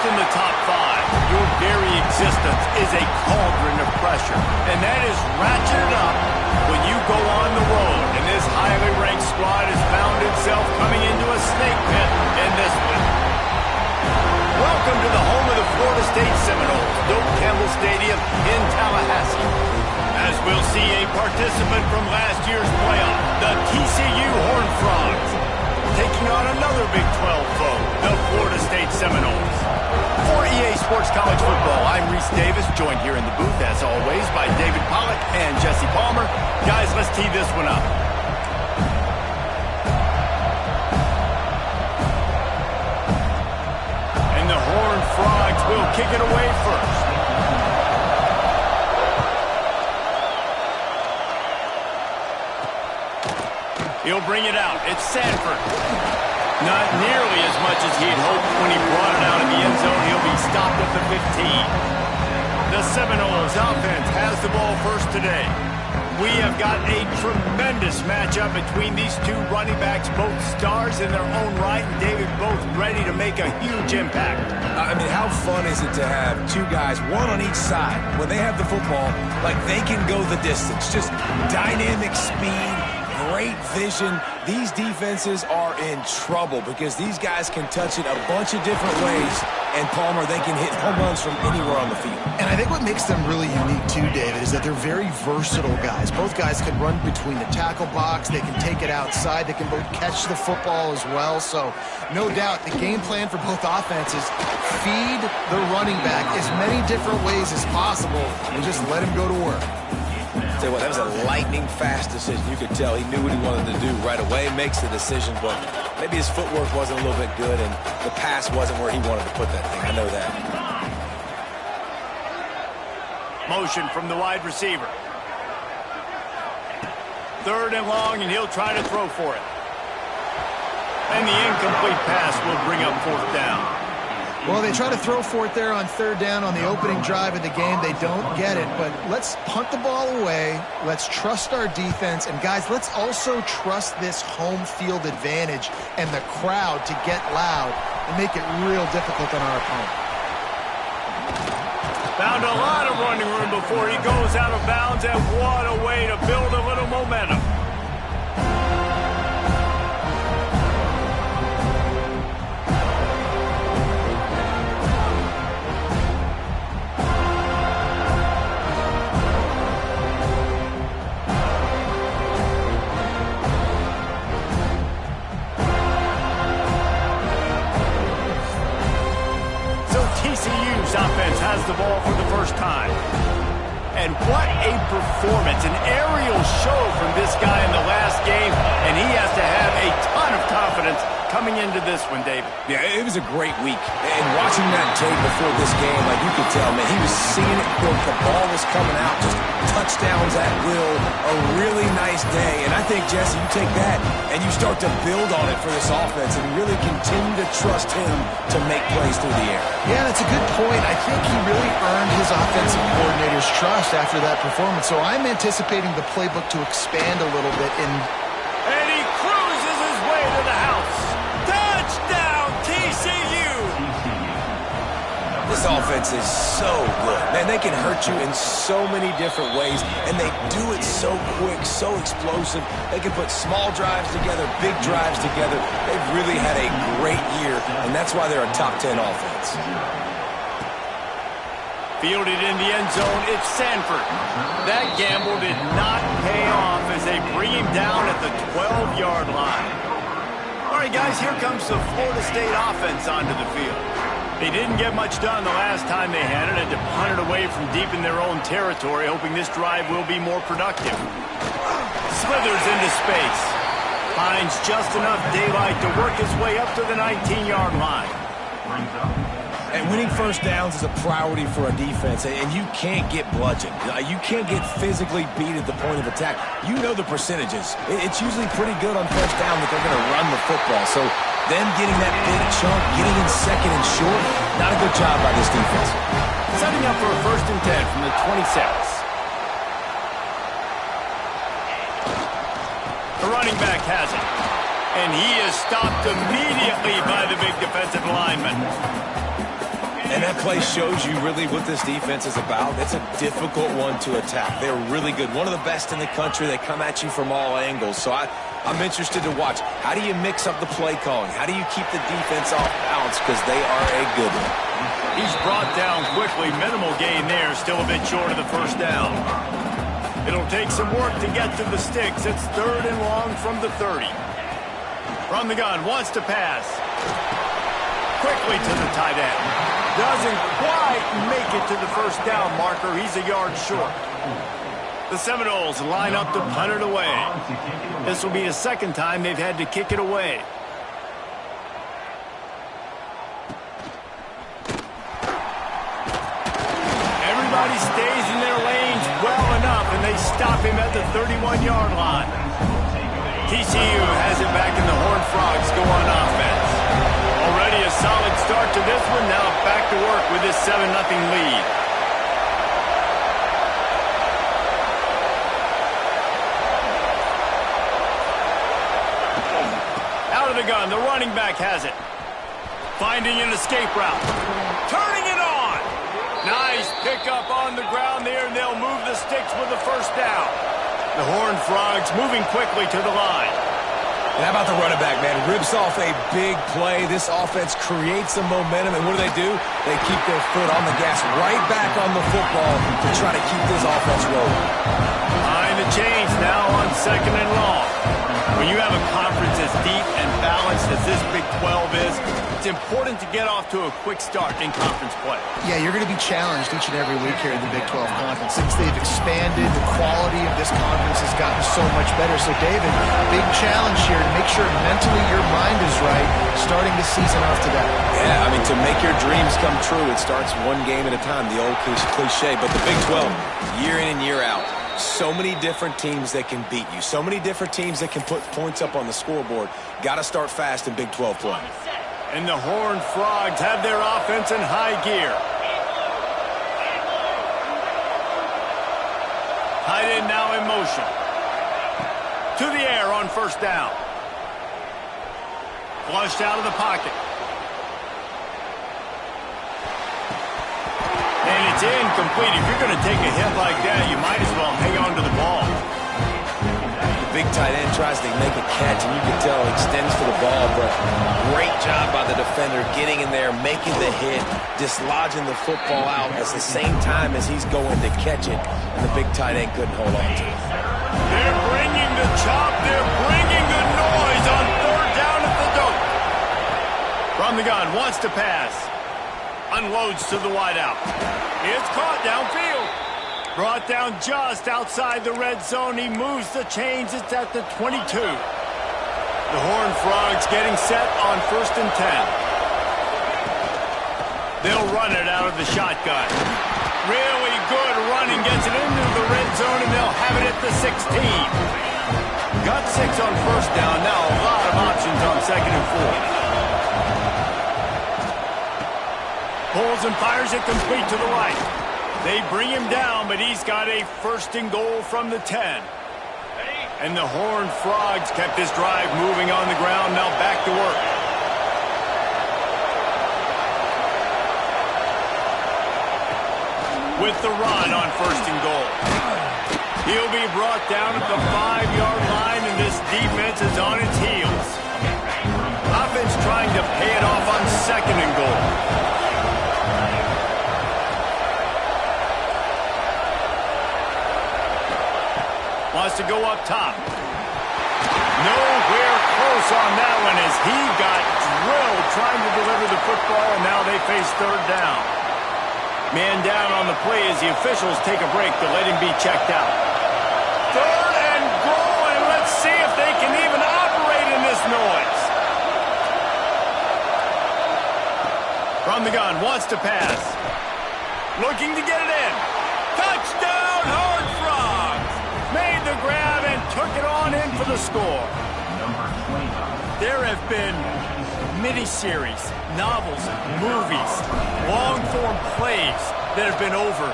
in the top five, your very existence is a cauldron of pressure. And that is ratcheted up when you go on the road. And this highly ranked squad has found itself coming into a snake pit in this one. Welcome to the home of the Florida State Seminoles, Doak Campbell Stadium in Tallahassee. As we'll see a participant from last year's playoff, the TCU Horned Frogs, taking on another Big 12 foe, the Florida State Seminoles. For EA Sports College Football, I'm Reese Davis, joined here in the booth, as always, by David Pollack and Jesse Palmer. Guys, let's tee this one up. And the Horned Frogs will kick it away first. He'll bring it out. It's Sanford. Not nearly as much as he'd hoped when he brought it out in the end zone. He'll be stopped at the 15. The Seminoles offense has the ball first today. We have got a tremendous matchup between these two running backs, both stars in their own right, and David, both ready to make a huge impact. I mean, how fun is it to have two guys, one on each side, when they have the football, like they can go the distance. Just dynamic speed, great vision. These defenses are in trouble because these guys can touch it a bunch of different ways. And Palmer, they can hit home runs from anywhere on the field. And I think what makes them really unique too, David, is that they're very versatile guys. Both guys can run between the tackle box. They can take it outside. They can both catch the football as well. So no doubt the game plan for both offenses, feed the running back as many different ways as possible and just let him go to work. Tell you what, that was a lightning-fast decision. You could tell he knew what he wanted to do right away, makes the decision, but maybe his footwork wasn't a little bit good, and the pass wasn't where he wanted to put that thing. I know that. Motion from the wide receiver. Third and long, and he'll try to throw for it. And the incomplete pass will bring up fourth down. Well, they try to throw for it there on third down on the opening drive of the game. They don't get it, but let's punt the ball away. Let's trust our defense. And, guys, let's also trust this home field advantage and the crowd to get loud and make it real difficult on our opponent. Found a lot of running room before he goes out of bounds, and what a way to build a little momentum. TCU's offense has the ball for the first time. And what a performance, an aerial show from this guy in the last game, and he has to have a ton of confidence coming into this one, David. Yeah, it was a great week. And watching that tape before this game, like you could tell, man, he was seeing it. The ball was coming out, just touchdowns at will. A really nice day. And I think, Jesse, you take that and you start to build on it for this offense and really continue to trust him to make plays through the air. Yeah, that's a good point. I think he really earned his offensive coordinator's trust after that performance. So I'm anticipating the playbook to expand a little bit in. And he cruises his way to the house. Touchdown, TCU! This offense is so good. Man, they can hurt you in so many different ways, and they do it so quick, so explosive. They can put small drives together, big drives together. They've really had a great year, and that's why they're a top 10 offense. Fielded in the end zone, it's Sanford. That gamble did not pay off as they bring him down at the 12-yard line. All right, guys, here comes the Florida State offense onto the field. They didn't get much done the last time they had it, and to punt it away from deep in their own territory, hoping this drive will be more productive. Slithers into space. Finds just enough daylight to work his way up to the 19-yard line. And winning first downs is a priority for a defense, and you can't get bludgeoned. You can't get physically beat at the point of attack. You know the percentages. It's usually pretty good on first down that they're going to run the football. So them getting that big chunk, getting in second and short, not a good job by this defense. Setting up for a 1st and 10 from the 26. The running back has it. And he is stopped immediately by the big defensive lineman. And that play shows you really what this defense is about. It's a difficult one to attack. They're really good. One of the best in the country. They come at you from all angles. So I'm interested to watch. How do you mix up the play calling? How do you keep the defense off balance? Because they are a good one. He's brought down quickly. Minimal gain there. Still a bit short of the first down. It'll take some work to get to the sticks. It's 3rd and long from the 30. From the gun, wants to pass. Quickly to the tight end. Doesn't quite make it to the first down marker. He's a yard short. The Seminoles line up to punt it away. This will be the second time they've had to kick it away. Everybody stays in their lanes well enough, and they stop him at the 31-yard line. TCU has it back, and the Horned Frogs go on offense. Already a solid start to this one. Now back to work with this 7-0 lead. Out of the gun, the running back has it. Finding an escape route. Turning it on. Nice pickup on the ground there, and they'll move the sticks with the first down. The Horned Frogs moving quickly to the line. And how about the running back, man? Rips off a big play. This offense creates some momentum, and what do? They keep their foot on the gas, right back on the football to try to keep this offense rolling. Behind the chains now on 2nd and long. When you have a conference as deep and balanced as this Big 12 is, it's important to get off to a quick start in conference play. Yeah, you're going to be challenged each and every week here in the Big 12 Conference. Since they've expanded, the quality of this conference has gotten so much better. So, David, big challenge here to make sure mentally your mind is right starting the season off today. Yeah, I mean, to make your dreams come true, it starts one game at a time, the old cliche. But the Big 12, year in and year out, so many different teams that can beat you. So many different teams that can put points up on the scoreboard. Got to start fast in Big 12 play. And the Horned Frogs have their offense in high gear. Tight end now in motion. To the air on first down. Flushed out of the pocket. And it's incomplete. If you're going to take a hit like that, you might as well hang on to the ball. The big tight end tries to make a catch, and you can tell he extends to the ball, but great job by the defender getting in there, making the hit, dislodging the football out at the same time as he's going to catch it, and the big tight end couldn't hold on to it. They're bringing the chop. They're bringing the noise on 3rd down at the dope. From the gun, wants to pass. Unloads to the wideout. It's caught downfield. Brought down just outside the red zone. He moves the chains. It's at the 22. The Horned Frogs getting set on 1st and 10. They'll run it out of the shotgun. Really good running. Gets it into the red zone, and they'll have it at the 16. Got 6 on first down. Now a lot of options on 2nd and 4. Pulls and fires it complete to the right. They bring him down, but he's got a 1st and goal from the 10. And the Horned Frogs kept this drive moving on the ground. Now back to work. With the run on 1st and goal. He'll be brought down at the 5-yard line, and this defense is on its heels. Offense trying to pay it off on 2nd and goal. Wants to go up top. Nowhere close on that one as he got drilled trying to deliver the football, and now they face 3rd down. Man down on the play as the officials take a break to let him be checked out. 3rd and goal, and let's see if they can even operate in this noise. From the gun, wants to pass. Looking to get it in. Touchdown, Horned Frogs! Made the grab and took it on in for the score. There have been miniseries, novels, movies, long-form plays that have been over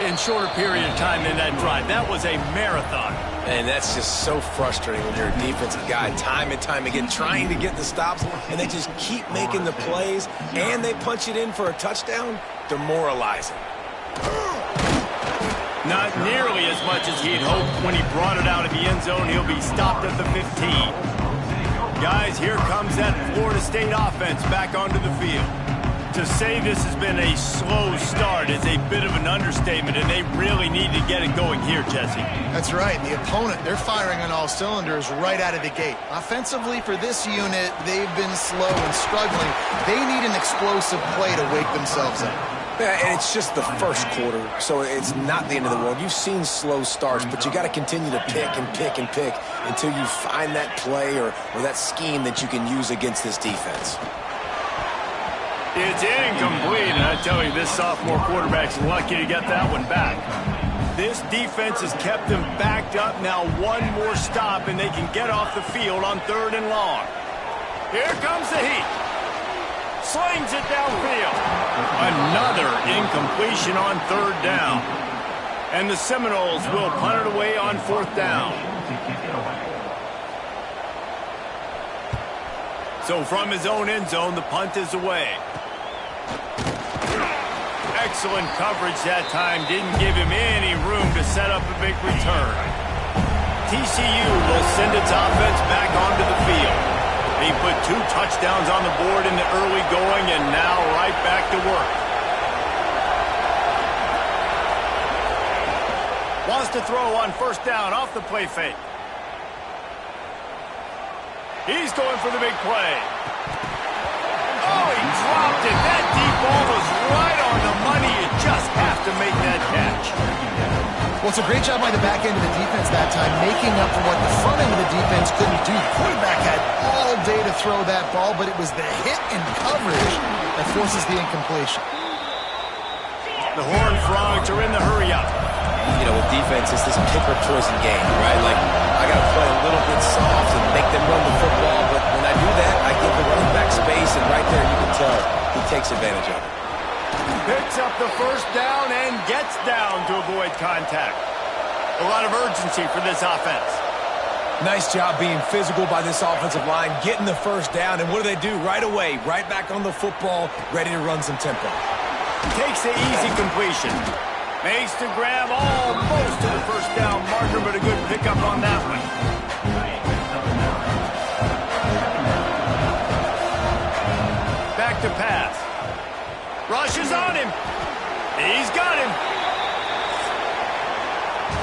in shorter period of time than that drive. That was a marathon. And that's just so frustrating when you're a defensive guy, time and time again, trying to get the stops, and they just keep making the plays, and they punch it in for a touchdown. Demoralizing. Not nearly as much as he'd hoped when he brought it out of the end zone. He'll be stopped at the 15. Guys, here comes that Florida State offense back onto the field. To say this has been a slow start is a bit of an understatement, and they really need to get it going here, Jesse. That's right. And the opponent, they're firing on all cylinders right out of the gate. Offensively, for this unit, they've been slow and struggling. They need an explosive play to wake themselves up. Yeah, and it's just the first quarter, so it's not the end of the world. You've seen slow starts, but you got to continue to pick and pick and pick until you find that play or that scheme that you can use against this defense. It's incomplete, and I tell you, this sophomore quarterback's lucky to get that one back. This defense has kept them backed up. Now one more stop, and they can get off the field on 3rd and long. Here comes the heat. Slings it downfield. Another incompletion on 3rd down. And the Seminoles will punt it away on 4th down. So from his own end zone, the punt is away. Excellent coverage that time. Didn't give him any room to set up a big return. TCU will send its offense back onto the field. They put 2 touchdowns on the board in the early going, and now right back to work. Wants to throw on 1st down off the play fake. He's going for the big play. Oh, he dropped it. That deep ball was right on the money. You just have to make that catch. Well, it's a great job by the back end of the defense that time, making up for what the front end of the defense couldn't do. The quarterback had all day to throw that ball, but it was the hit and coverage that forces the incompletion. The Horned Frogs are in the hurry-up. You know, with defense, it's this pick-or-poison game, right? Like, I got to play a little bit soft and make them run the football, but when I do that, I give the running back space, and right there you can tell he takes advantage of it. Picks up the 1st down and gets down to avoid contact. A lot of urgency for this offense. Nice job being physical by this offensive line, getting the 1st down, and what do they do right away? Right back on the football, ready to run some tempo. Takes the easy completion. Makes the grab almost to the 1st down marker, but a good pickup on that one. Back to pass. Rushes on him. He's got him.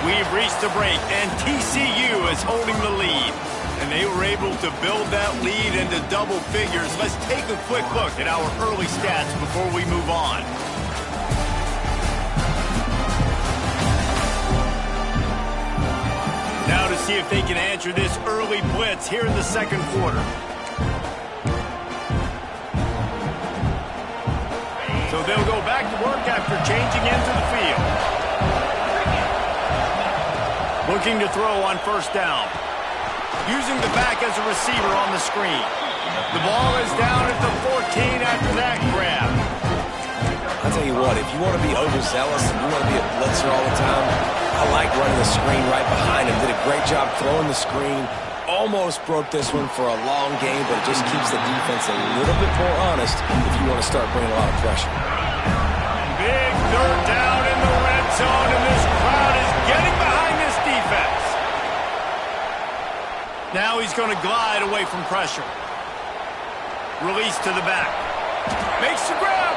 We've reached the break, and TCU is holding the lead. And they were able to build that lead into double figures. Let's take a quick look at our early stats before we move on. Now to see if they can answer this early blitz here in the 2nd quarter. So they'll go back to work after changing into the field. Looking to throw on 1st down. Using the back as a receiver on the screen. The ball is down at the 14 after that grab. I'll tell you what, if you want to be overzealous and you want to be a blitzer all the time, I like running the screen right behind him. Did a great job throwing the screen. Almost broke this one for a long game, but it just keeps the defense a little bit more honest if you want to start bringing a lot of pressure. Big 3rd down in the red zone, and this crowd is getting behind this defense. Now he's going to glide away from pressure. Release to the back. Makes the grab.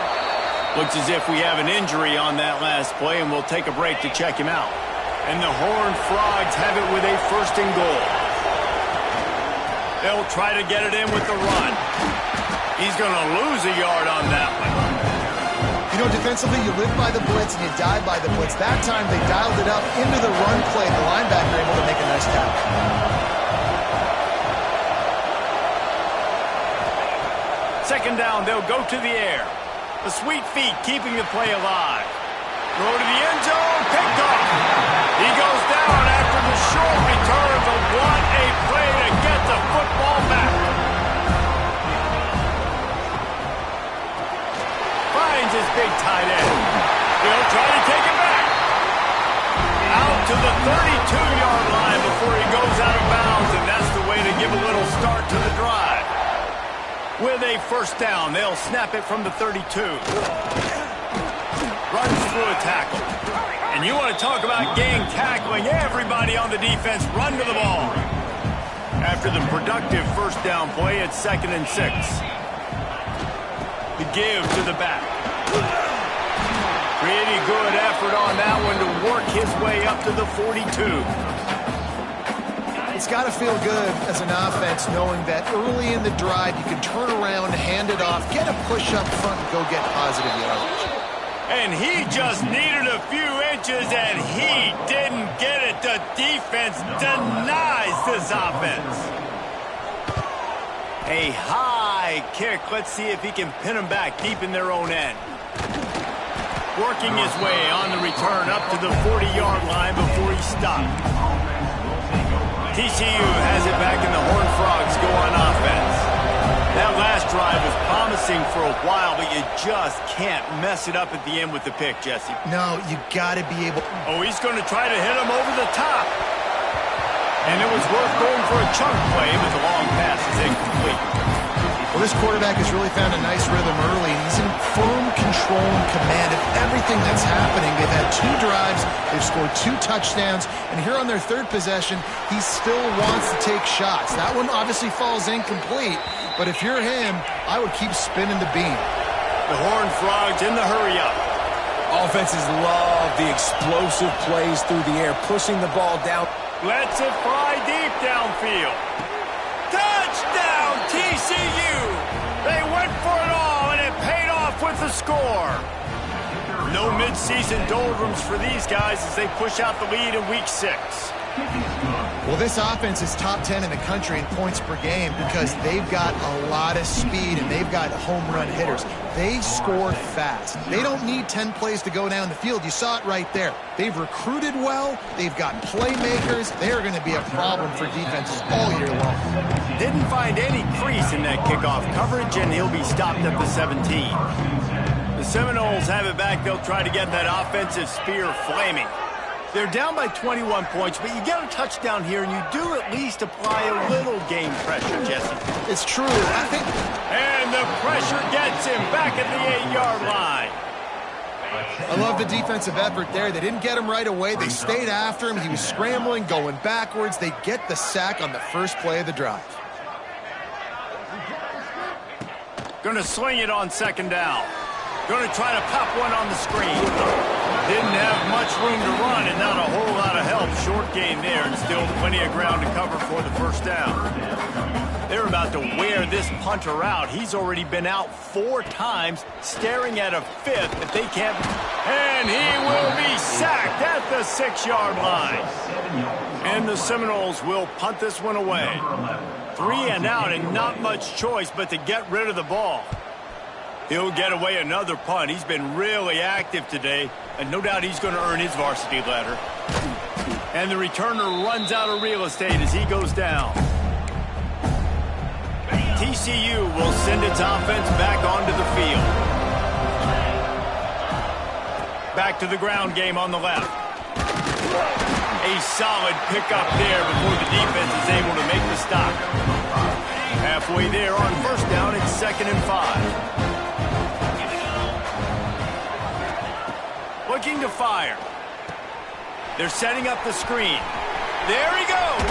Looks as if we have an injury on that last play, and we'll take a break to check him out. And the Horned Frogs have it with a 1st and goal. They'll try to get it in with the run. He's going to lose a yard on that one. You know, defensively, you live by the blitz and you die by the blitz. That time, they dialed it up into the run play. The linebacker able to make a nice tackle. Second down, they'll go to the air. The sweet feet keeping the play alive. Throw to the end zone, picked off. He goes down after the short return, but what a play to get the football back. Finds his big tight end. He'll try to take it back. 32-yard line before he goes out of bounds, and that's the way to give a little start to the drive. With a first down, they'll snap it from the 32. Runs through a tackle. And you want to talk about gang tackling, everybody on the defense run to the ball. After the productive first down play, it's 2nd and 6. The give to the back. Pretty good effort on that one to work his way up to the 42. It's got to feel good as an offense knowing that early in the drive you can turn around, hand it off, get a push up front, and go get positive yardage. And he just needed a few inches, and he didn't get it. The defense denies this offense. A high kick. Let's see if he can pin them back deep in their own end. Working his way on the return up to the 40-yard line before he stopped. TCU has it back, and the Horned Frogs go on offense. That last drive was promising for a while, but you just can't mess it up at the end with the pick, Jesse. No, you got to be able... Oh, he's going to try to hit him over the top. And it was worth going for a chunk play, but the long pass is incomplete. Well, this quarterback has really found a nice rhythm early, and he's in firm control and command of everything that's happening. They've had 2 drives, they've scored 2 touchdowns, and here on their 3rd possession, he still wants to take shots. That one obviously falls incomplete, but if you're him, I would keep spinning the beam. The Horned Frogs in the hurry-up. Offenses love the explosive plays through the air, pushing the ball down. Lets it fly deep downfield. Touchdown, TCU! They went for it all, and it paid off with the score. No midseason doldrums for these guys as they push out the lead in Week 6. Well, this offense is top 10 in the country in points per game because they've got a lot of speed and they've got home run hitters. They score fast. They don't need 10 plays to go down the field. You saw it right there. They've recruited well. They've got playmakers. They are going to be a problem for defenses all year long. Didn't find any crease in that kickoff coverage, and he'll be stopped at the 17. The Seminoles have it back. They'll try to get that offensive spear flaming. They're down by 21 points, but you get a touchdown here, and you do at least apply a little game pressure, Jesse. It's true. I think... And the pressure gets him back at the 8-yard line. I love the defensive effort there. They didn't get him right away. They stayed after him. He was scrambling, going backwards. They get the sack on the first play of the drive. Going to sling it on 2nd down. Going to try to pop one on the screen. Didn't have much room to run and not a whole lot of help. Short gain there and still plenty of ground to cover for the first down. They're about to wear this punter out. He's already been out 4 times, staring at a 5th if they can't. And he will be sacked at the 6-yard line. And the Seminoles will punt this one away. 3 and out and not much choice but to get rid of the ball. He'll get away another punt. He's been really active today, and no doubt he's going to earn his varsity letter. And the returner runs out of real estate as he goes down. TCU will send its offense back onto the field. Back to the ground game on the left. A solid pickup there before the defense is able to make the stop. Halfway there on first down, it's 2nd and 5. Looking to fire. They're setting up the screen. There he goes.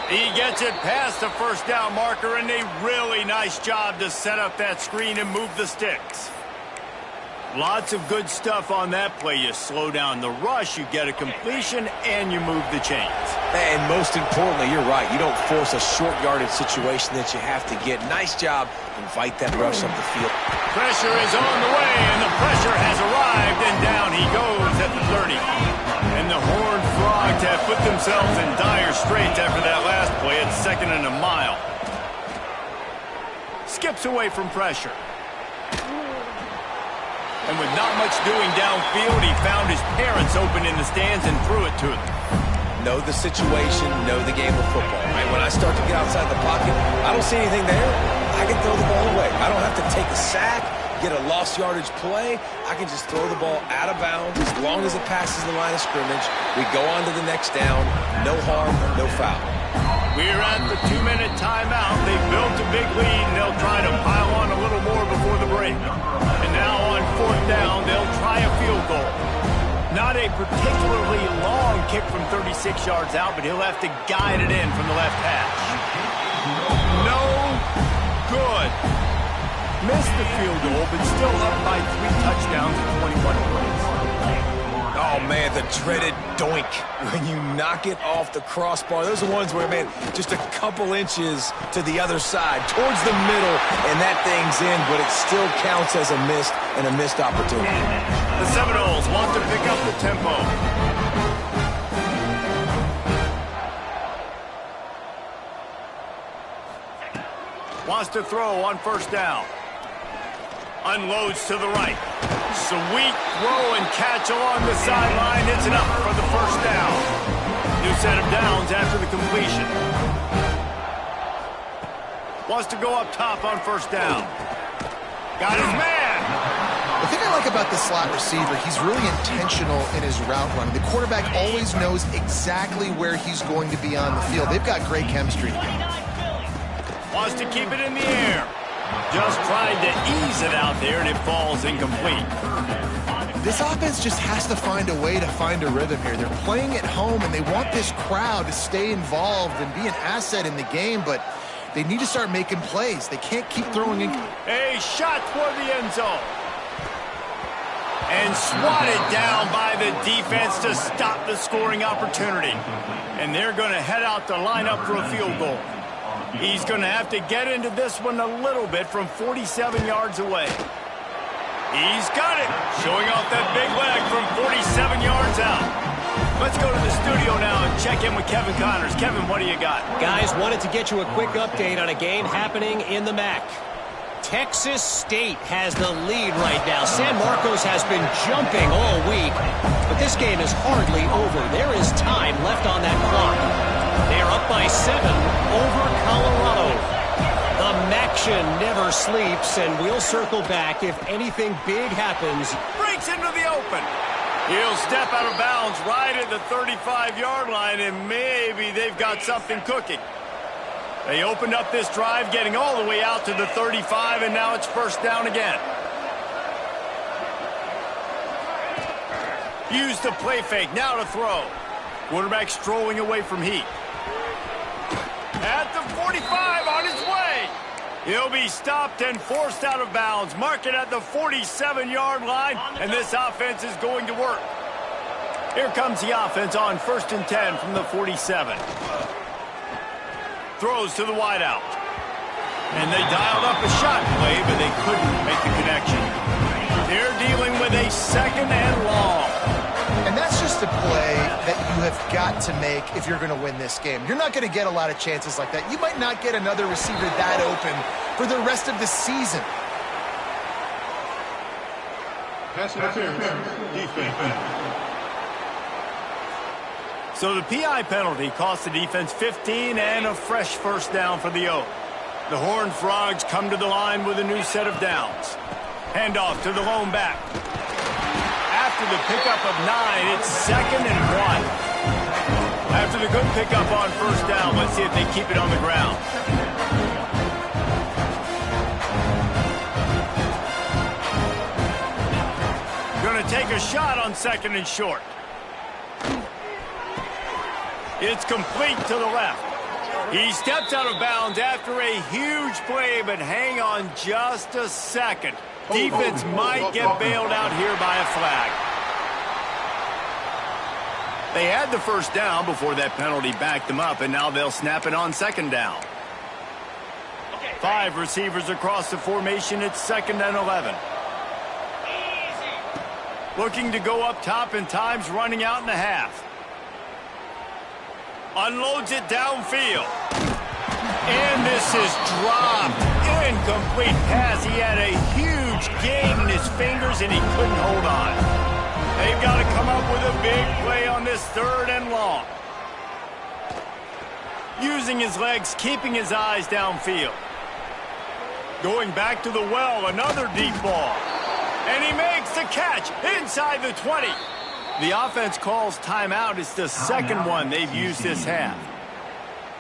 He gets it past the first down marker, and a really nice job to set up that screen and move the sticks. Lots of good stuff on that play. You slow down the rush, you get a completion, and you move the chains. And most importantly, you're right. You don't force a short yardage situation that you have to get. Nice job. Invite that rush up the field. Pressure is on the way, and the pressure has arrived, and down he goes at the 30. And the Horned Frogs have put themselves in dire straits after that last play. It's 2nd and a mile. Skips away from pressure. And with not much doing downfield, he found his parents open in the stands and threw it to them. Know the situation, know the game of football. Right? When I start to get outside the pocket, I don't see anything there. I can throw the ball away. I don't have to take a sack, get a lost yardage play. I can just throw the ball out of bounds as long as it passes the line of scrimmage, we go on to the next down. No harm, no foul. We're at the 2-minute timeout. They've built a big lead, and they'll try to pile on a little more before the break. And now on 4th down, they'll try a field goal. Not a particularly long kick from 36 yards out, but he'll have to guide it in from the left hash. No good. Missed the field goal, but still up by 3 touchdowns and 21 points. Oh, man, the dreaded doink when you knock it off the crossbar. Those are ones where, man, just a couple inches to the other side, towards the middle, and that thing's in, but it still counts as a missed opportunity. The Seminoles want to pick up the tempo. Wants to throw on 1st down. Unloads to the right. Sweet throw and catch along the sideline. It's enough for the 1st down. New set of downs after the completion. Wants to go up top on 1st down. Got his man. The thing I like about the slot receiver, he's really intentional in his route running. The quarterback always knows exactly where he's going to be on the field. They've got great chemistry together. Wants to keep it in the air. Just tried to ease it out there, and it falls incomplete. This offense just has to find a way to find a rhythm here. They're playing at home, and they want this crowd to stay involved and be an asset in the game, but they need to start making plays. They can't keep throwing in. A shot toward the end zone. And swatted down by the defense to stop the scoring opportunity. And they're going to head out to line up for a field goal. He's going to have to get into this one a little bit from 47 yards away. He's got it. Showing off that big leg from 47 yards out. Let's go to the studio now and check in with Kevin Connors. Kevin, what do you got? Guys, wanted to get you a quick update on a game happening in the MAC. Texas State has the lead right now. San Marcos has been jumping all week, but this game is hardly over. There is time left on that clock. They are up by 7 over Colorado. The MACtion never sleeps, and we'll circle back if anything big happens. Breaks into the open. He'll step out of bounds right at the 35-yard line, and maybe they've got something cooking. They opened up this drive, getting all the way out to the 35, and now it's 1st down again. Use the play fake, now to throw. Quarterback strolling away from Heat. At the 45, on his way. He'll be stopped and forced out of bounds. Mark it at the 47-yard line, and this offense is going to work. Here comes the offense on 1st and 10 from the 47. Throws to the wideout. And they dialed up a shot play, but they couldn't make the connection. They're dealing with a 2nd and long. And that's just a play that you have got to make if you're going to win this game. You're not going to get a lot of chances like that. You might not get another receiver that open for the rest of the season. Pass interference, defense. So the PI penalty cost the defense 15 and a fresh 1st down for the Oak. The Horned Frogs come to the line with a new set of downs. Handoff to the lone back. After the pickup of 9, it's 2nd and 1. After the good pickup on 1st down, let's see if they keep it on the ground. Going to take a shot on 2nd and short. It's complete to the left. He steps out of bounds after a huge play, but hang on just a second. Defense might get bailed out here by a flag. They had the 1st down before that penalty backed them up, and now they'll snap it on 2nd down. 5 receivers across the formation. It's 2nd and 11. Looking to go up top, and time's running out in the half. Unloads it downfield. And this is dropped. Incomplete pass. He had a huge gain in his fingers, and he couldn't hold on. They've got to come up with a big play on this 3rd and long. Using his legs, keeping his eyes downfield. Going back to the well, another deep ball. And he makes the catch inside the 20. The offense calls timeout. It's the second one they've used this half.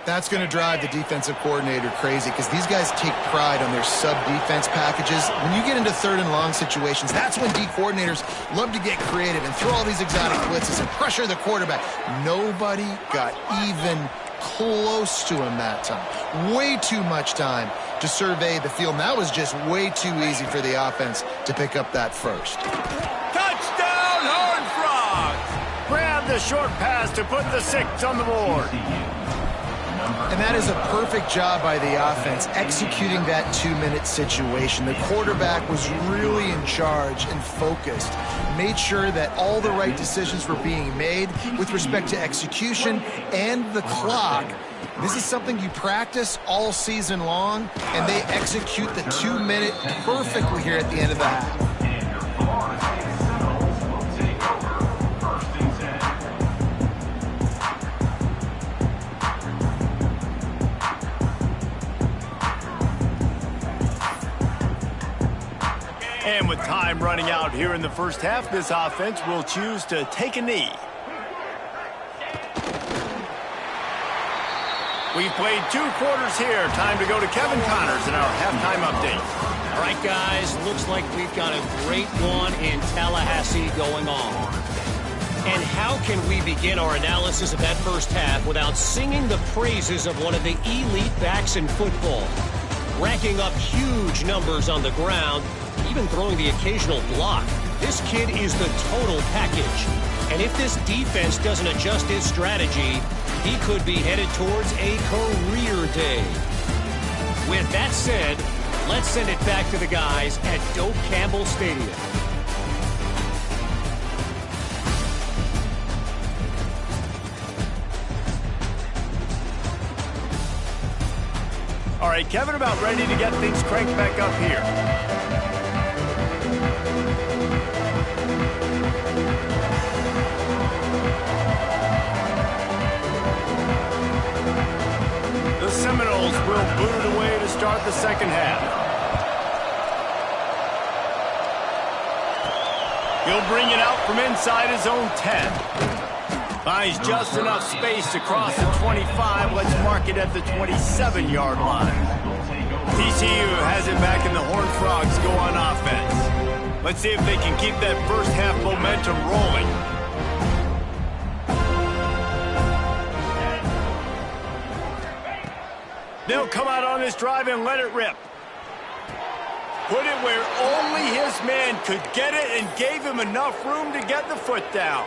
That's going to drive the defensive coordinator crazy because these guys take pride on their sub-defense packages. When you get into third and long situations, that's when D coordinators love to get creative and throw all these exotic blitzes and pressure the quarterback. Nobody got even close to him that time. Way too much time to survey the field. And that was just way too easy for the offense to pick up that first. Touchdown, Horned Frogs! Grab the short pass to put the 6 on the board. And that is a perfect job by the offense, executing that 2-minute situation. The quarterback was really in charge and focused, made sure that all the right decisions were being made with respect to execution and the clock. This is something you practice all season long, and they execute the 2-minute perfectly here at the end of the half. And with time running out here in the first half, this offense will choose to take a knee. We've played 2 quarters here. Time to go to Kevin Connors in our halftime update. All right, guys, looks like we've got a great one in Tallahassee going on. And how can we begin our analysis of that first half without singing the praises of one of the elite backs in football? Racking up huge numbers on the ground, even throwing the occasional block. This kid is the total package. And if this defense doesn't adjust his strategy, he could be headed towards a career day. With that said, let's send it back to the guys at Doak Campbell Stadium. All right, Kevin, about ready to get things cranked back up here. The Seminoles will boot it away to start the second half. He'll bring it out from inside his own 10. Finds just enough space to cross the 25. Let's mark it at the 27-yard line. TCU has it back, and the Horned Frogs go on offense. Let's see if they can keep that first half momentum rolling. They'll come out on this drive and let it rip. Put it where only his man could get it and gave him enough room to get the foot down.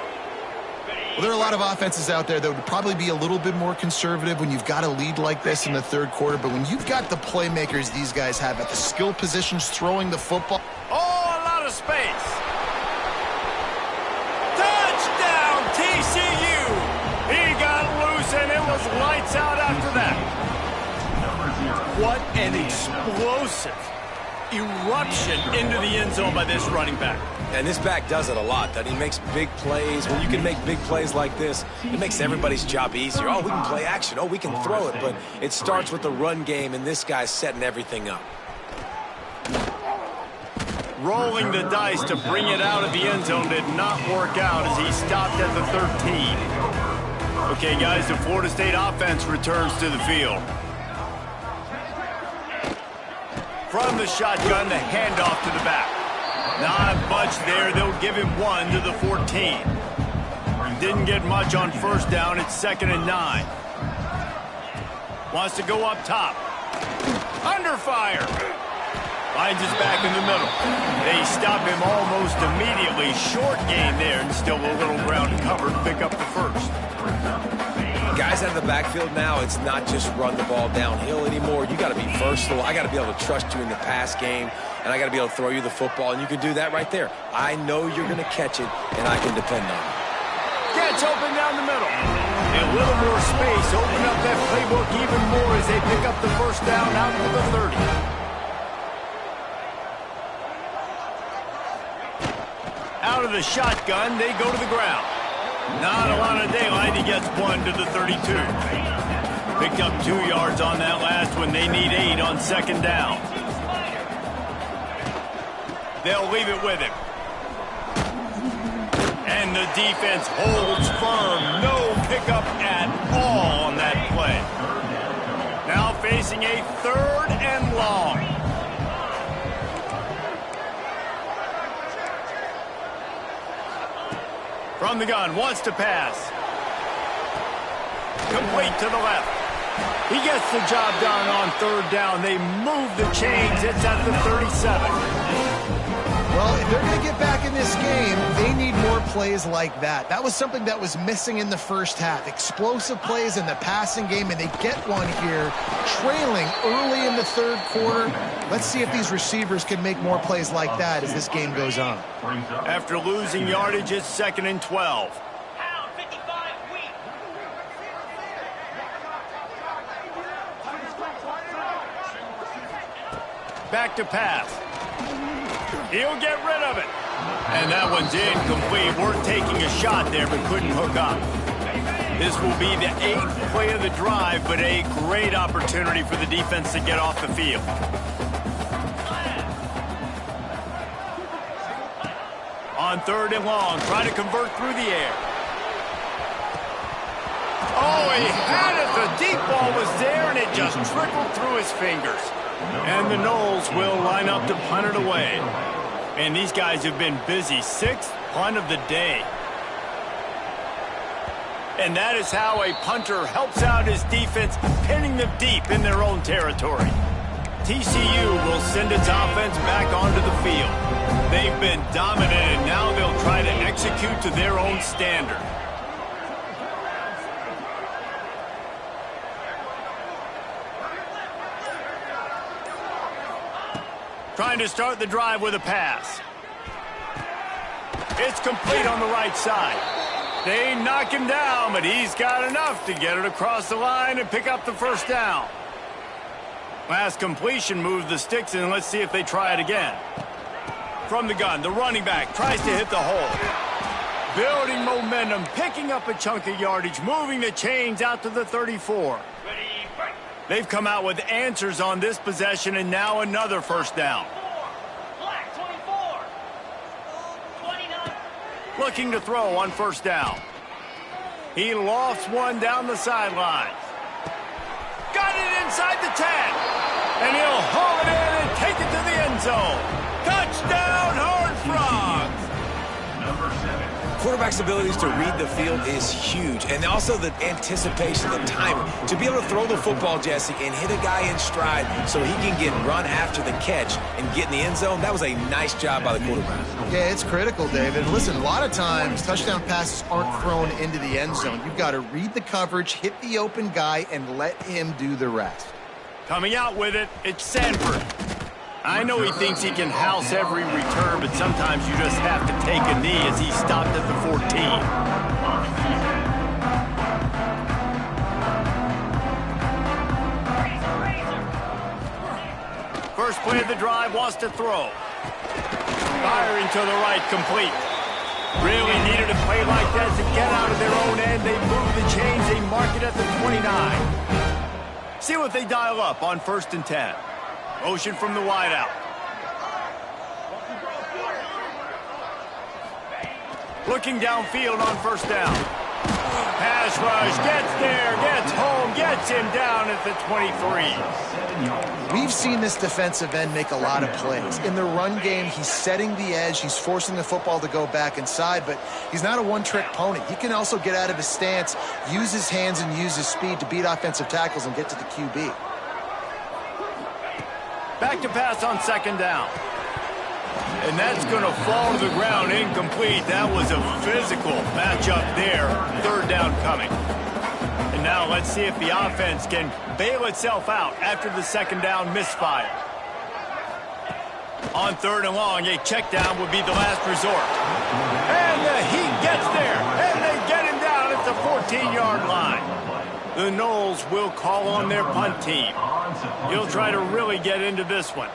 Well, there are a lot of offenses out there that would probably be a little bit more conservative when you've got a lead like this in the third quarter. But when you've got the playmakers these guys have at the skill positions throwing the football. Oh, a lot of space. Touchdown, TCU. He got loose, and it was lights out after that. What an explosive eruption into the end zone by this running back. And this back does it a lot. That he makes big plays. When you can make big plays like this, it makes everybody's job easier. Oh, we can play action. Oh, we can throw it. But it starts with the run game, and this guy's setting everything up. Rolling the dice to bring it out of the end zone did not work out as he stopped at the 13. Okay, guys, the Florida State offense returns to the field. From the shotgun, the handoff to the back. Not much there. They'll give him 1 to the 14. Didn't get much on first down. It's 2nd and 9. Wants to go up top. Under fire. Finds his back in the middle. They stop him almost immediately. Short gain there, and still a little ground covered to pick up the first. Guys out of the backfield now, it's not just run the ball downhill anymore. You got to be versatile. I got to be able to trust you in the pass game, and I got to be able to throw you the football, and you can do that right there. I know you're going to catch it, and I can depend on it. Gets open down the middle. A little more space. Open up that playbook even more as they pick up the first down out to the 30. Out of the shotgun, they go to the ground. Not a lot of daylight. He gets 1 to the 32. Picked up 2 yards on that last one. They need 8 on 2nd down. They'll leave it with him. And the defense holds firm. No pickup at all on that play. Now facing a 3rd and long. From the gun, wants to pass. Complete to the left. He gets the job done on 3rd down. They move the chains. It's at the 37. Well, if they're going to get back in this game, they need more plays like that. That was something that was missing in the first half. Explosive plays in the passing game, and they get one here, trailing early in the 3rd quarter. Let's see if these receivers can make more plays like that as this game goes on. After losing yardage, it's 2nd and 12. Back to pass. He'll get rid of it. And that one's incomplete. Worth taking a shot there, but couldn't hook up. This will be the 8th play of the drive, but a great opportunity for the defense to get off the field. On 3rd and long, try to convert through the air. Oh, he had it. The deep ball was there, and it just trickled through his fingers. And the Noles will line up to punt it away. And these guys have been busy. 6th punt of the day. And that is how a punter helps out his defense, pinning them deep in their own territory. TCU will send its offense back onto the field. They've been dominant, and now they'll try to execute to their own standard. Trying to start the drive with a pass. It's complete on the right side. They knock him down, but he's got enough to get it across the line and pick up the 1st down. Last completion moved the sticks, and let's see if they try it again. From the gun, the running back tries to hit the hole. Building momentum, picking up a chunk of yardage, moving the chains out to the 34. They've come out with answers on this possession, and now another 1st down. Looking to throw on 1st down. He lofts one down the sideline. Got it inside the 10. And he'll haul it in and take it to the end zone. Touchdown, Horned Frogs! Quarterback's abilities to read the field is huge, and also the anticipation, the timing. To be able to throw the football, Jesse, and hit a guy in stride so he can get run after the catch and get in the end zone, that was a nice job by the quarterback. Yeah, it's critical, David. Listen, a lot of times touchdown passes aren't thrown into the end zone. You've got to read the coverage, hit the open guy, and let him do the rest. Coming out with it, it's Sanford. I know he thinks he can house every return, but sometimes you just have to take a knee as he stopped at the 14. First play of the drive, wants to throw. Firing to the right, complete. Really needed a play like that to get out of their own end. They move the chains, they mark it at the 29. See what they dial up on 1st and 10. Motion from the wideout. Looking downfield on 1st down. Pass rush, gets there, gets home, gets him down at the 23. We've seen this defensive end make a lot of plays. In the run game, he's setting the edge, he's forcing the football to go back inside, but he's not a one-trick pony. He can also get out of his stance, use his hands, and use his speed to beat offensive tackles and get to the QB. Back to pass on 2nd down. And that's going to fall to the ground, incomplete. That was a physical matchup there. 3rd down coming. And now let's see if the offense can bail itself out after the 2nd down misfire. On 3rd and long, a check down would be the last resort. And the Heat gets there, and they get him down at the 14-yard line. The Noles will call on their punt team. He'll try to really get into this one.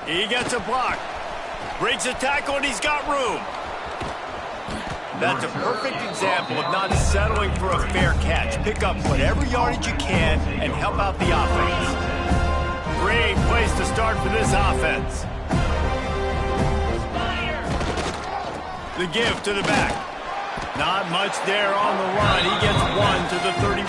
He gets a block. Breaks a tackle, and he's got room. That's a perfect example of not settling for a fair catch. Pick up whatever yardage you can and help out the offense. Great place to start for this offense. The give to the back. Not much there on the run. He gets 1 to the 31.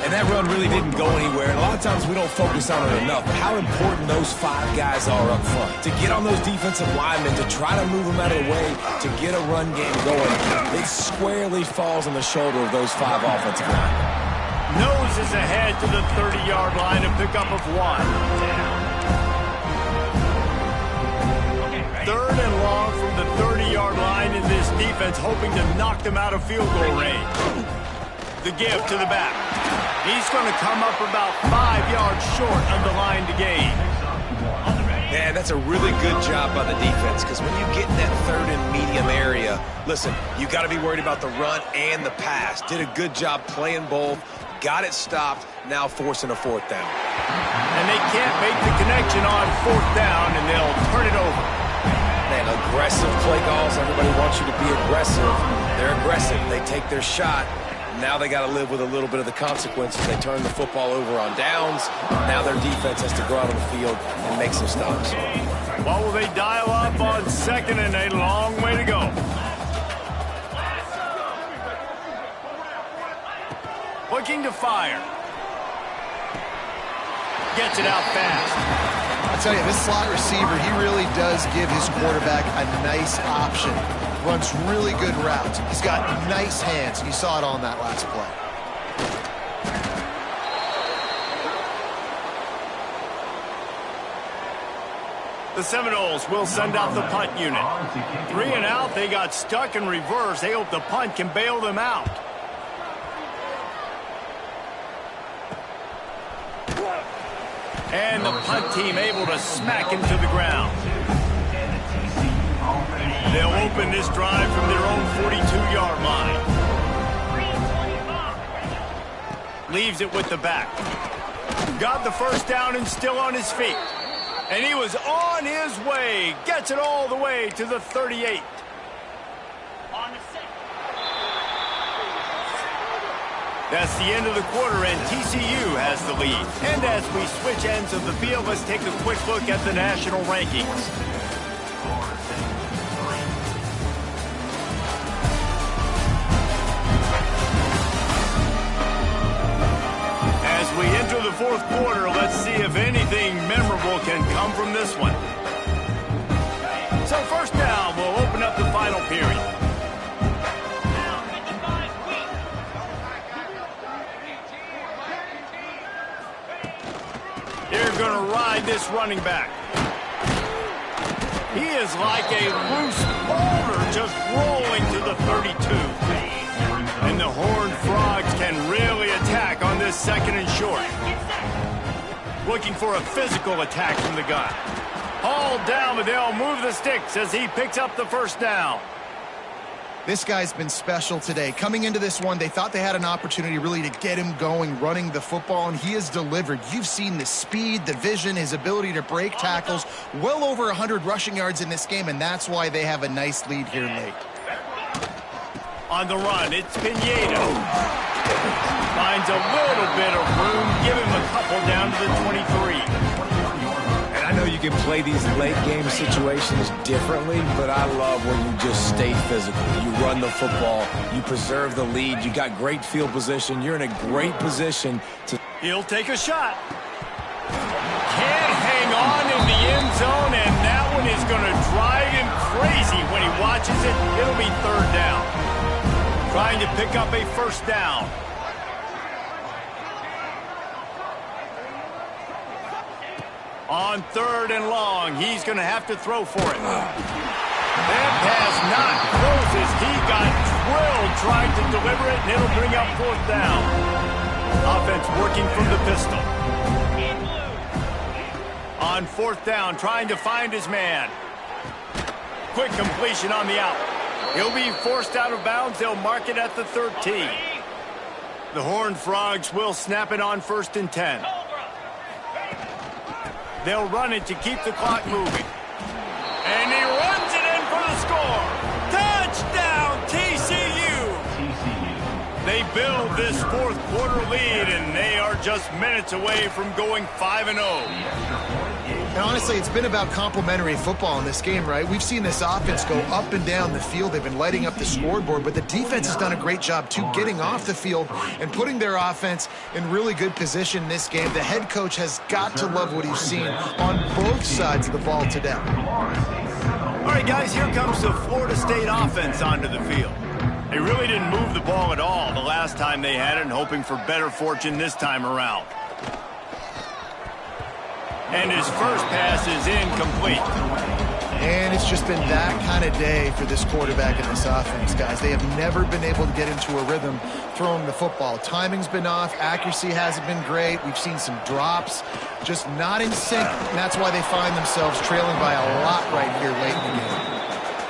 And that run really didn't go anywhere. And a lot of times we don't focus on it enough. But how important those 5 guys are up front. To get on those defensive linemen, to try to move them out of the way, to get a run game going, it squarely falls on the shoulder of those 5 offensive linemen. Noses ahead to the 30-yard line, a pickup of 1. 3rd and long from the 30-yard line in this defense, hoping to knock them out of field goal range. The give to the back. He's going to come up about 5 yards short of the line to gain. Man, that's a really good job by the defense, because when you get in that 3rd and medium area, listen, you got to be worried about the run and the pass. Did a good job playing both, got it stopped, now forcing a 4th down. And they can't make the connection on 4th down, and they'll turn it over. Man, aggressive play calls. Everybody wants you to be aggressive. They're aggressive. They take their shot. Now they got to live with a little bit of the consequences. They turn the football over on downs. Now their defense has to go out on the field and make some stops. What will they dial up on 2nd and a long way to go? Looking to fire. Gets it out fast. I tell you, this slot receiver, he really does give his quarterback a nice option. Runs really good routes. He's got nice hands. You saw it on that last play. The Seminoles will send out the punt unit. 3 and out, they got stuck in reverse. They hope the punt can bail them out. And the punt team able to smack him to the ground. They'll open this drive from their own 42-yard line. Leaves it with the back. Got the 1st down and still on his feet. And he was on his way. Gets it all the way to the 38. That's the end of the quarter, and TCU has the lead. And as we switch ends of the field, let's take a quick look at the national rankings. As we enter the 4th quarter, let's see if anything memorable can come from this one. So 1st down, we'll open up the final period. They're going to ride this running back. He is like a loose boulder just rolling to the 32. And the Horned Frogs can really attack on this 2nd and short. Looking for a physical attack from the gun. Hauled down, but they'll move the sticks as he picks up the 1st down. This guy's been special today. Coming into this one, they thought they had an opportunity really to get him going, running the football, and he has delivered. You've seen the speed, the vision, his ability to break tackles. Well over 100 rushing yards in this game, and that's why they have a nice lead here late. On the run, it's Pineda. Finds a little bit of room. Give him a couple down to the 23. And I know you can play these late game situations differently, but I love when you just stay physical. You run the football, you preserve the lead, you got great field position, you're in a great position to... He'll take a shot. Can't hang on in the end zone, and that one is going to drive him crazy when he watches it. It'll be 3rd down. Trying to pick up a 1st down. On 3rd and long, he's going to have to throw for it. That pass not close as he got drilled trying to deliver it, and it'll bring up 4th down. Offense working from the pistol. On 4th down, trying to find his man. Quick completion on the out. He'll be forced out of bounds. They'll mark it at the 13. The Horned Frogs will snap it on 1st and 10. They'll run it to keep the clock moving. And he runs it in for the score. Touchdown, TCU! They build this 4th quarter lead, and they are just minutes away from going 5-0. And honestly, it's been about complementary football in this game, right? We've seen this offense go up and down the field. They've been lighting up the scoreboard, but the defense has done a great job, too, getting off the field and putting their offense in really good position in this game. The head coach has got to love what he's seen on both sides of the ball today. All right, guys, here comes the Florida State offense onto the field. They really didn't move the ball at all the last time they had it, and hoping for better fortune this time around. And his first pass is incomplete. And it's just been that kind of day for this quarterback and this offense, guys. They have never been able to get into a rhythm throwing the football. Timing's been off. Accuracy hasn't been great. We've seen some drops, just not in sync. And that's why they find themselves trailing by a lot right here late in the game.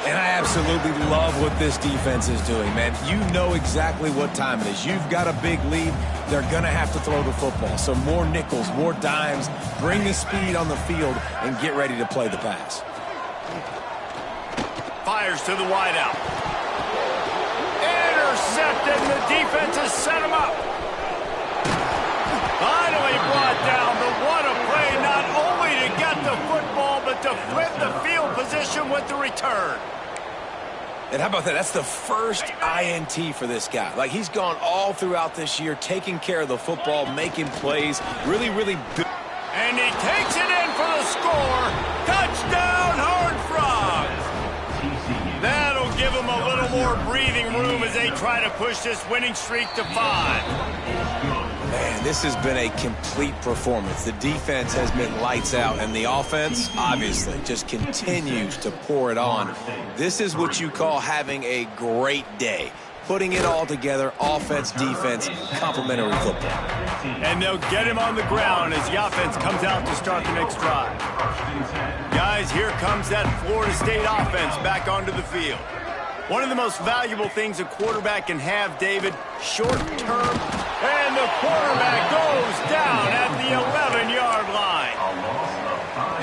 And I absolutely love what this defense is doing, man. You know exactly what time it is. You've got a big lead. They're going to have to throw the football. So more nickels, more dimes, bring the speed on the field, and get ready to play the pass. Fires to the wideout. Intercepted, and the defense has set him up. Finally brought down, but what a play, not only to get the football, but to flip the field position with the return. And how about that? That's the first INT for this guy. Like, he's gone all throughout this year, taking care of the football, making plays, really big. And he takes it in for the score. Touchdown, Horned Frogs. That'll give them a little more breathing room as they try to push this winning streak to 5. Man, this has been a complete performance. The defense has been lights out, and the offense, obviously, just continues to pour it on. This is what you call having a great day. Putting it all together, offense, defense, complementary football. And they'll get him on the ground as the offense comes out to start the next drive. Guys, here comes that Florida State offense back onto the field. One of the most valuable things a quarterback can have, David, short term, and the quarterback goes down at the 11-yard line.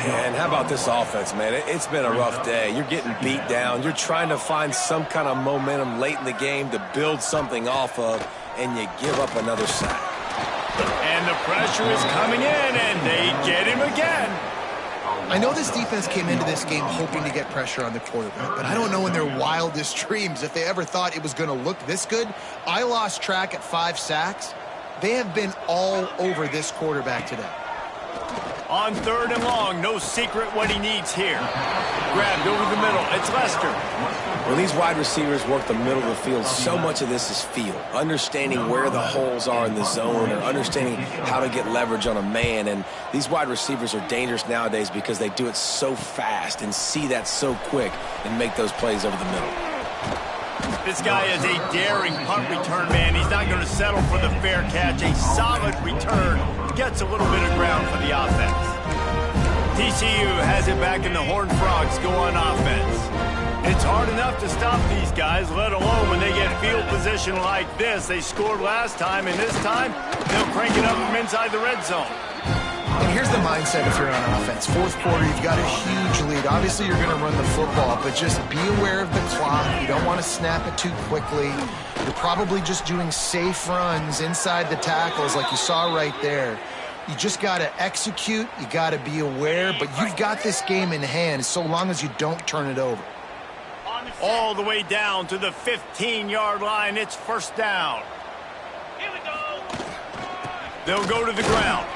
And how about this offense, man? It's been a rough day. You're getting beat down. You're trying to find some kind of momentum late in the game to build something off of, and you give up another sack. And the pressure is coming in, and they get him again. I know this defense came into this game hoping to get pressure on the quarterback, but I don't know in their wildest dreams if they ever thought it was going to look this good. I lost track at 5 sacks. They have been all over this quarterback today. On 3rd and long, no secret what he needs here. Grabbed over the middle. It's Lester. When these wide receivers work the middle of the field, so much of this is feel. Understanding where the holes are in the zone, or understanding how to get leverage on a man. And these wide receivers are dangerous nowadays because they do it so fast and see that so quick and make those plays over the middle. This guy is a daring punt return man. He's not going to settle for the fair catch. A solid return. Gets a little bit of ground for the offense. TCU has it back, and the Horned Frogs go on offense. It's hard enough to stop these guys, let alone when they get field position like this. They scored last time, and this time they'll crank it up from inside the red zone. And here's the mindset if you're on offense. 4th quarter, you've got a huge lead. Obviously, you're going to run the football, but just be aware of the clock. You don't want to snap it too quickly. You're probably just doing safe runs inside the tackles like you saw right there. You just got to execute. You got to be aware, but you've got this game in hand so long as you don't turn it over. All the way down to the 15-yard line. It's 1st down. Here we go. They'll go to the ground.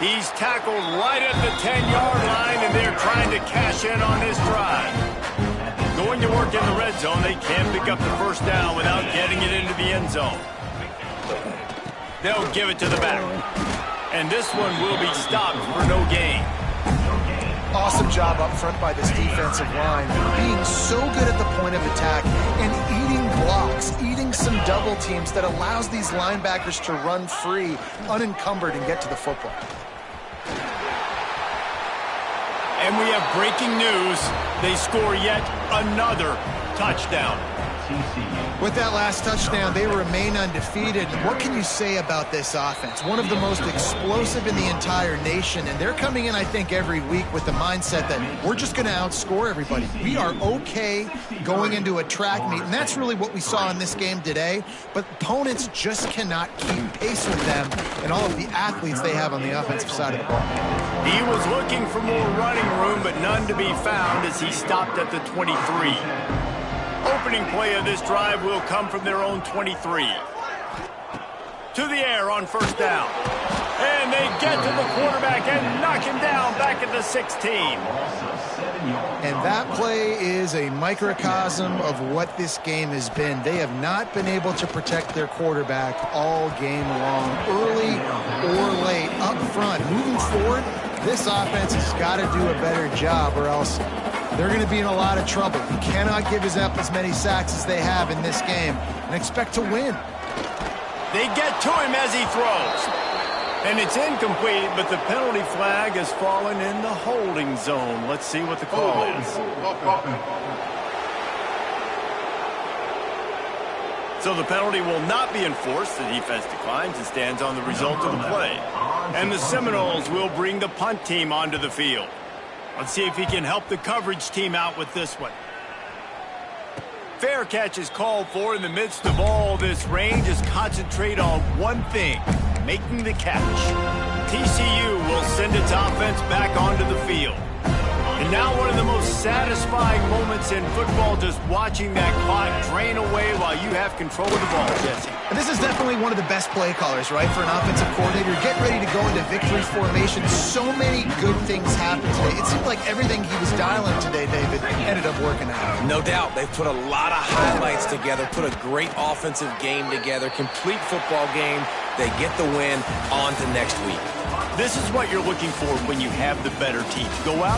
He's tackled right at the 10-yard line, and they're trying to cash in on this drive. Going to work in the red zone, they can't pick up the 1st down without getting it into the end zone. They'll give it to the back. And this one will be stopped for no gain. Awesome job up front by this defensive line, being so good at the point of attack and eating blocks, eating some double teams that allows these linebackers to run free, unencumbered, and get to the football. And we have breaking news. They score yet another touchdown. With that last touchdown, they remain undefeated. What can you say about this offense? One of the most explosive in the entire nation, and they're coming in, I think, every week with the mindset that we're just going to outscore everybody. We are okay going into a track meet, and that's really what we saw in this game today, but opponents just cannot keep pace with them and all of the athletes they have on the offensive side of the ball. He was looking for more running room, but none to be found as he stopped at the 23. Opening play of this drive will come from their own 23. To the air on first down. And they get to the quarterback and knock him down back at the 16. And that play is a microcosm of what this game has been. They have not been able to protect their quarterback all game long, early or late, up front. Moving forward, this offense has got to do a better job or else they're going to be in a lot of trouble. You cannot give up as many sacks as they have in this game and expect to win. They get to him as he throws. And it's incomplete, but the penalty flag has fallen in the holding zone. Let's see what the call is. So the penalty will not be enforced. The defense declines and stands on the result of the play. And the Seminoles will bring the punt team onto the field. Let's see if he can help the coverage team out with this one. Fair catch is called for in the midst of all this rain. Just concentrate on one thing, making the catch. TCU will send its offense back onto the field. And now one of the most satisfying moments in football, just watching that clock drain away while you have control of the ball, Jesse. And this is definitely one of the best play callers, right, for an offensive coordinator. Get ready to go into victory formation. So many good things happened today. It seemed like everything he was dialing today, David, ended up working out. No doubt. They've put a lot of highlights together, put a great offensive game together, complete football game. They get the win. On to next week. This is what you're looking for when you have the better team. Go out